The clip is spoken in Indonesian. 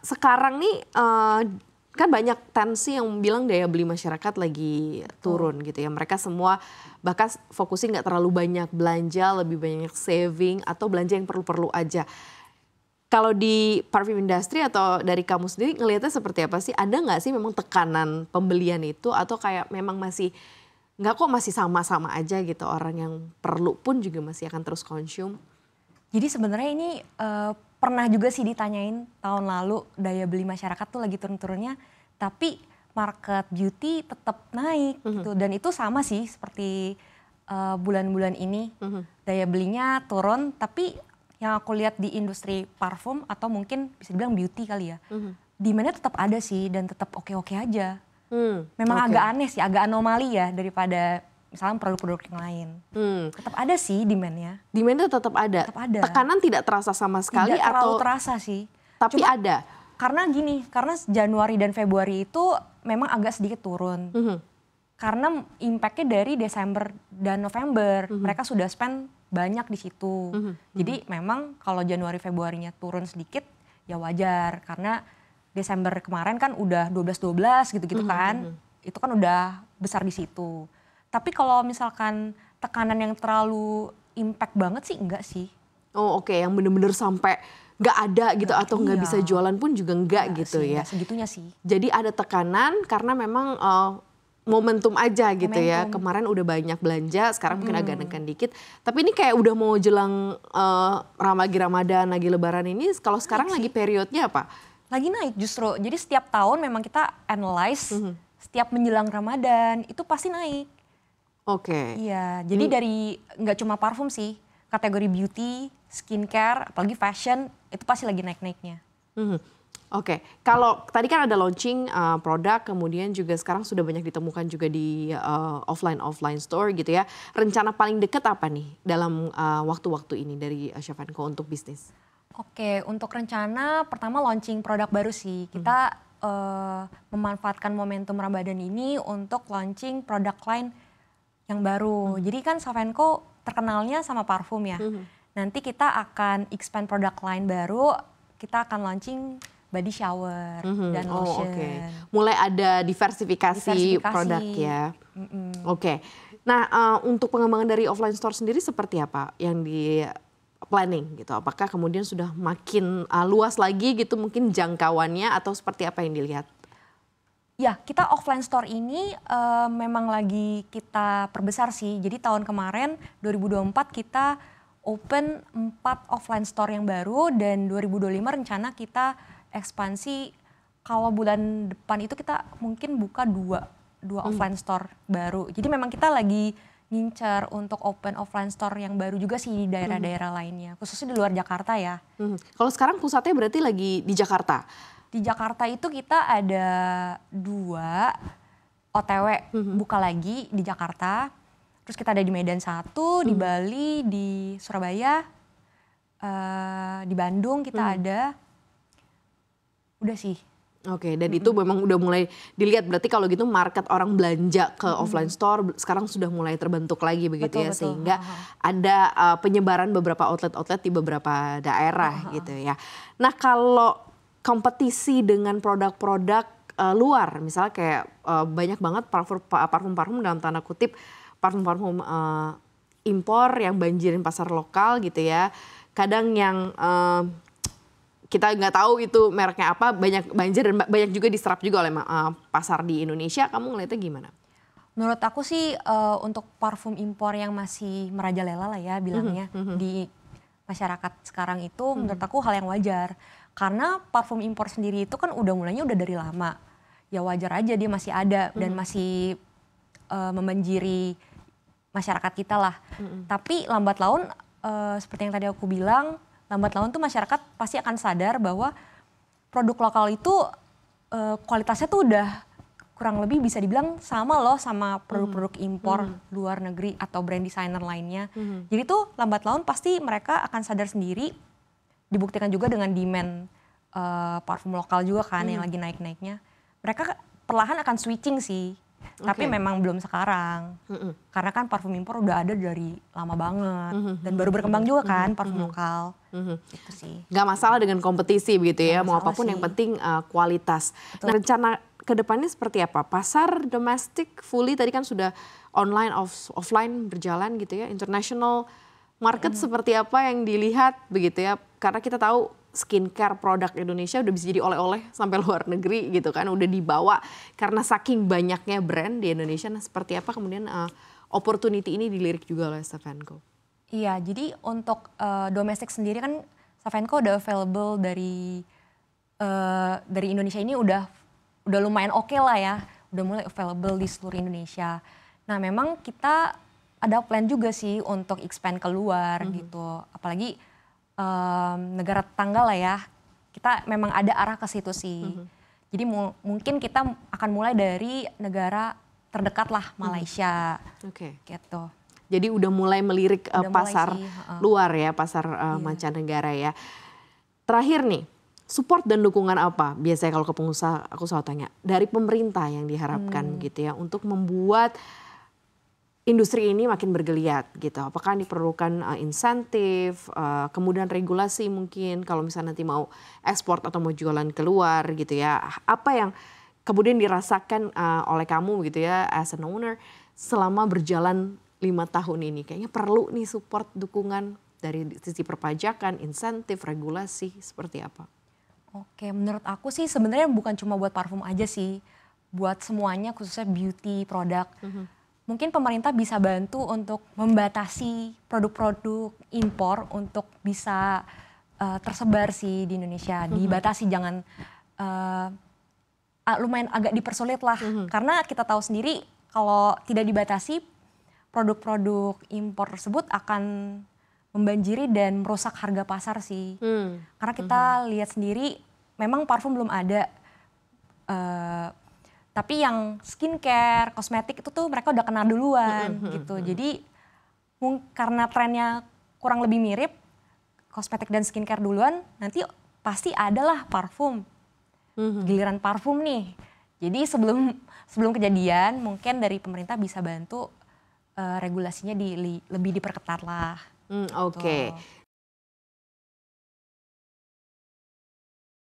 sekarang nih kan banyak tensi yang bilang daya beli masyarakat lagi turun gitu ya. Mereka semua bahkan fokusnya nggak terlalu banyak belanja, lebih banyak saving atau belanja yang perlu-perlu aja. Kalau di parfum industry atau dari kamu sendiri ngelihatnya seperti apa sih? Ada nggak sih memang tekanan pembelian itu atau kayak memang masih nggak kok masih sama-sama aja gitu, orang yang perlu pun juga masih akan terus consume? Jadi sebenarnya ini pernah juga sih ditanyain tahun lalu daya beli masyarakat tuh lagi turun-turunnya, tapi market beauty tetap naik gitu. Dan itu sama sih seperti bulan-bulan ini, daya belinya turun, tapi yang aku lihat di industri parfum atau mungkin bisa dibilang beauty kali ya, demand-nya tetap ada sih dan tetap oke-oke aja. Memang agak aneh sih, agak anomali ya daripada misalnya produk-produk yang lain. Tetap ada sih demand-nya. Demand-nya tetap ada. Tetap ada. Tekanan tidak terasa sama sekali tidak terlalu atau terasa sih. tapi Cuma, ada. Karena gini, karena Januari dan Februari itu memang agak sedikit turun. Karena impact-nya dari Desember dan November, mereka sudah spend banyak di situ. Jadi memang kalau Januari Februarinya turun sedikit ya wajar karena Desember kemarin kan udah 12-12 gitu-gitu kan. Itu kan udah besar di situ. Tapi kalau misalkan tekanan yang terlalu impact banget sih enggak sih. Oh oke, yang bener-bener sampai nggak ada gitu atau nggak bisa jualan pun juga nggak gitu sih, ya. Enggak segitunya sih. Jadi ada tekanan karena memang momentum aja gitu ya. Kemarin udah banyak belanja, sekarang mungkin agak nekan dikit. Tapi ini kayak udah mau jelang lagi Ramadan, lagi Lebaran ini. Kalau sekarang lagi periodnya apa? Lagi naik justru. Jadi setiap tahun memang kita analyze setiap menjelang Ramadan itu pasti naik. Oke. Iya, jadi dari nggak cuma parfum sih, kategori beauty, skincare, apalagi fashion itu pasti lagi naik-naiknya. Oke, kalau tadi kan ada launching produk, kemudian juga sekarang sudah banyak ditemukan juga di offline store gitu ya. Rencana paling dekat apa nih dalam waktu-waktu ini dari Chef & Co untuk bisnis? Oke, untuk rencana pertama launching produk baru sih. Kita memanfaatkan momentum Ramadan ini untuk launching produk line yang baru. Jadi kan Chef & Co terkenalnya sama parfum ya. Nanti kita akan expand produk line baru, kita akan launching body shower dan lotion. Mulai ada diversifikasi produk ya. Oke. Nah untuk pengembangan dari offline store sendiri seperti apa yang di planning gitu? Apakah kemudian sudah makin luas lagi gitu mungkin jangkauannya atau seperti apa yang dilihat? Ya, kita offline store ini memang lagi kita perbesar sih. Jadi tahun kemarin 2024 kita open 4 offline store yang baru dan 2025 rencana kita ekspansi. Kalau bulan depan itu kita mungkin buka dua offline store baru. Jadi memang kita lagi ngincer untuk open offline store yang baru juga sih di daerah-daerah lainnya. Khususnya di luar Jakarta ya. Kalau sekarang pusatnya berarti lagi di Jakarta? Di Jakarta itu kita ada 2 OTW buka lagi di Jakarta. Terus kita ada di Medan 1, di Bali, di Surabaya, di Bandung kita ada. Udah sih. Oke, dan itu memang udah mulai dilihat berarti kalau gitu market orang belanja ke offline store sekarang sudah mulai terbentuk lagi begitu ya. Sehingga ada penyebaran beberapa outlet-outlet di beberapa daerah gitu ya. Nah kalau kompetisi dengan produk-produk luar, misalnya kayak banyak banget parfum-parfum dalam tanda kutip parfum-parfum impor yang banjirin pasar lokal gitu ya. Kadang yang kita nggak tahu itu mereknya apa, banyak banjir dan banyak juga diserap juga oleh pasar di Indonesia. Kamu ngeliatnya gimana? Menurut aku sih untuk parfum impor yang masih merajalela lah ya bilangnya di masyarakat sekarang itu menurut aku hal yang wajar. Karena parfum impor sendiri itu kan mulainya udah dari lama. Ya wajar aja dia masih ada dan masih membanjiri masyarakat kita lah. Tapi lambat laun seperti yang tadi aku bilang, lambat laun tuh masyarakat pasti akan sadar bahwa produk lokal itu kualitasnya tuh udah kurang lebih bisa dibilang sama loh sama produk-produk impor luar negeri atau brand designer lainnya. Jadi tuh lambat laun pasti mereka akan sadar sendiri. Dibuktikan juga dengan demand parfum lokal juga kan yang lagi naik-naiknya. Mereka perlahan akan switching sih. Tapi memang belum sekarang. Karena kan parfum impor udah ada dari lama banget. Dan baru berkembang juga kan parfum lokal. Itu sih. Gak masalah dengan kompetisi begitu ya, mau apapun sih. yang penting kualitas. Nah, rencana kedepannya seperti apa? Pasar domestik fully tadi kan sudah online, offline berjalan gitu ya. International market seperti apa yang dilihat begitu ya? Karena kita tahu skincare produk Indonesia udah bisa jadi oleh-oleh sampai luar negeri gitu kan, udah dibawa karena saking banyaknya brand di Indonesia. Nah, seperti apa kemudian opportunity ini dilirik juga oleh Savenco? Iya, jadi untuk domestik sendiri kan Savenco udah available dari Indonesia ini udah lumayan oke lah ya, udah mulai available di seluruh Indonesia. Nah, memang kita ada plan juga sih untuk expand keluar gitu, apalagi negara tetangga lah ya, kita memang ada arah ke situ sih. Jadi mungkin kita akan mulai dari negara terdekat lah, Malaysia. Gitu. Jadi udah mulai melirik pasar luar ya, pasar mancanegara ya. Terakhir nih, support dan dukungan apa biasanya kalau ke pengusaha, aku selalu tanya, dari pemerintah yang diharapkan gitu ya untuk membuat industri ini makin bergeliat gitu. Apakah diperlukan insentif, kemudian regulasi mungkin kalau misalnya nanti mau ekspor atau mau jualan keluar gitu ya. Apa yang kemudian dirasakan oleh kamu gitu ya as an owner selama berjalan 5 tahun ini? Kayaknya perlu nih support, dukungan dari sisi perpajakan, insentif, regulasi, seperti apa? Oke, menurut aku sih sebenarnya bukan cuma buat parfum aja sih. Buat semuanya khususnya beauty produk. Mungkin pemerintah bisa bantu untuk membatasi produk-produk impor untuk bisa tersebar sih di Indonesia. Dibatasi, jangan lumayan agak dipersulit lah. Karena kita tahu sendiri kalau tidak dibatasi, produk-produk impor tersebut akan membanjiri dan merusak harga pasar sih. Karena kita lihat sendiri, memang parfum belum ada. Tapi yang skincare, kosmetik itu tuh mereka udah kenal duluan gitu. Jadi karena trennya kurang lebih mirip, kosmetik dan skincare duluan, nanti pasti adalah parfum. Giliran parfum nih. Jadi sebelum kejadian mungkin dari pemerintah bisa bantu regulasinya lebih diperketat lah. Oke.